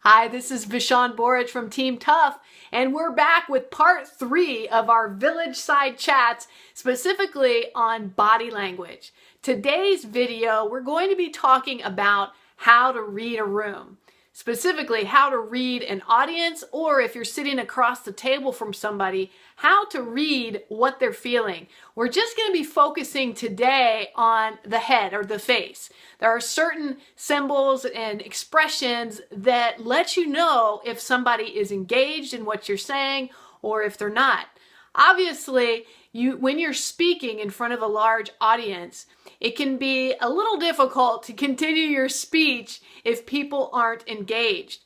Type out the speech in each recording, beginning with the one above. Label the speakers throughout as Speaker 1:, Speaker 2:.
Speaker 1: Hi, this is Vishan Borich from Team Tough, and we're back with part 3 of our village side chats, specifically on body language. Today's video, we're going to be talking about how to read a room. Specifically, how to read an audience, or if you're sitting across the table from somebody, how to read what they're feeling. We're just going to be focusing today on the head or the face. There are certain symbols and expressions that let you know if somebody is engaged in what you're saying or if they're not. Obviously, when you're speaking in front of a large audience, it can be a little difficult to continue your speech if people aren't engaged.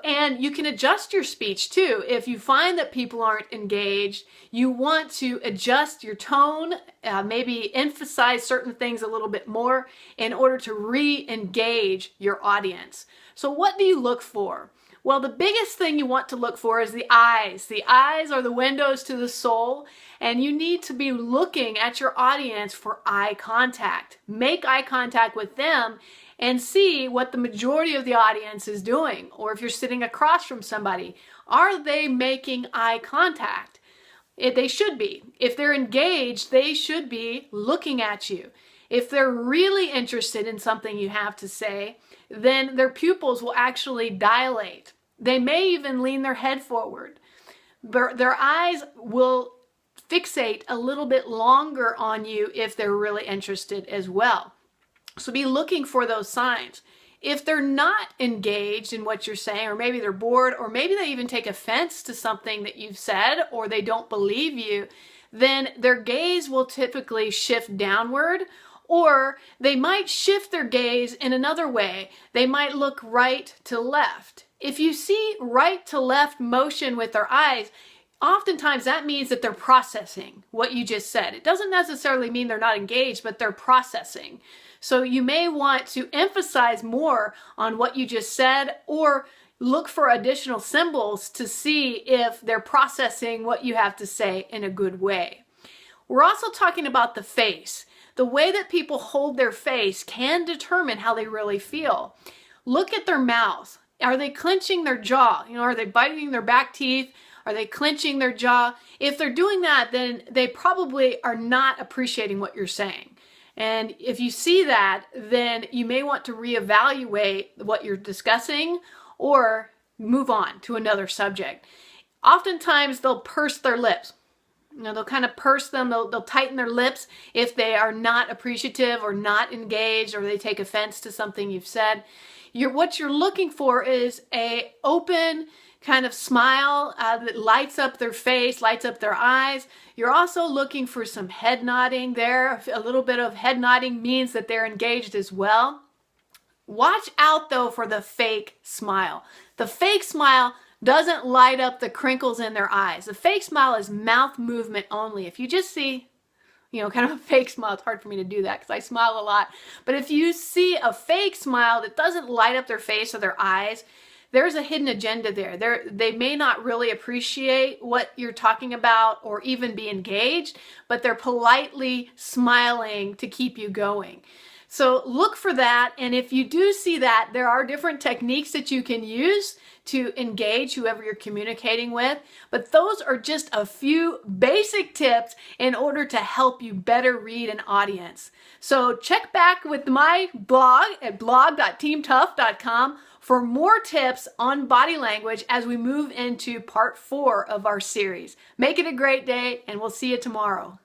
Speaker 1: And you can adjust your speech too. If you find that people aren't engaged, you want to adjust your tone, maybe emphasize certain things a little bit more in order to re-engage your audience. So what do you look for? Well, the biggest thing you want to look for is the eyes. The eyes are the windows to the soul, and you need to be looking at your audience for eye contact. Make eye contact with them and see what the majority of the audience is doing. Or if you're sitting across from somebody, are they making eye contact? They should be. If they're engaged, they should be looking at you. If they're really interested in something you have to say, then their pupils will actually dilate. They may even lean their head forward. Their eyes will fixate a little bit longer on you if they're really interested as well. So be looking for those signs. If they're not engaged in what you're saying, or maybe they're bored, or maybe they even take offense to something that you've said, or they don't believe you, then their gaze will typically shift downward, or they might shift their gaze in another way. They might look right to left. If you see right to left motion with their eyes, oftentimes that means that they're processing what you just said. It doesn't necessarily mean they're not engaged, but they're processing. So you may want to emphasize more on what you just said, or look for additional symbols to see if they're processing what you have to say in a good way. We're also talking about the face. The way that people hold their face can determine how they really feel. Look at their mouth. Are they clenching their jaw? Are they biting their back teeth? Are they clenching their jaw? If they're doing that, then they probably are not appreciating what you're saying. And if you see that, then you may want to reevaluate what you're discussing or move on to another subject. Oftentimes, they'll purse their lips. They'll kind of purse them, they'll tighten their lips if they are not appreciative or not engaged, or they take offense to something you've said. What you're looking for is an open kind of smile that lights up their face, lights up their eyes. You're also looking for some head nodding there. A little bit of head nodding means that they're engaged as well. Watch out though for the fake smile. The fake smile doesn't light up the crinkles in their eyes. The fake smile is mouth movement only. If you just see, kind of a fake smile, it's hard for me to do that because I smile a lot. But if you see a fake smile that doesn't light up their face or their eyes, there's a hidden agenda there. They may not really appreciate what you're talking about or even be engaged, but they're politely smiling to keep you going. So look for that, and if you do see that, there are different techniques that you can use to engage whoever you're communicating with, but those are just a few basic tips in order to help you better read an audience. So check back with my blog at blog.teamtough.com for more tips on body language as we move into part 4 of our series. Make it a great day, and we'll see you tomorrow.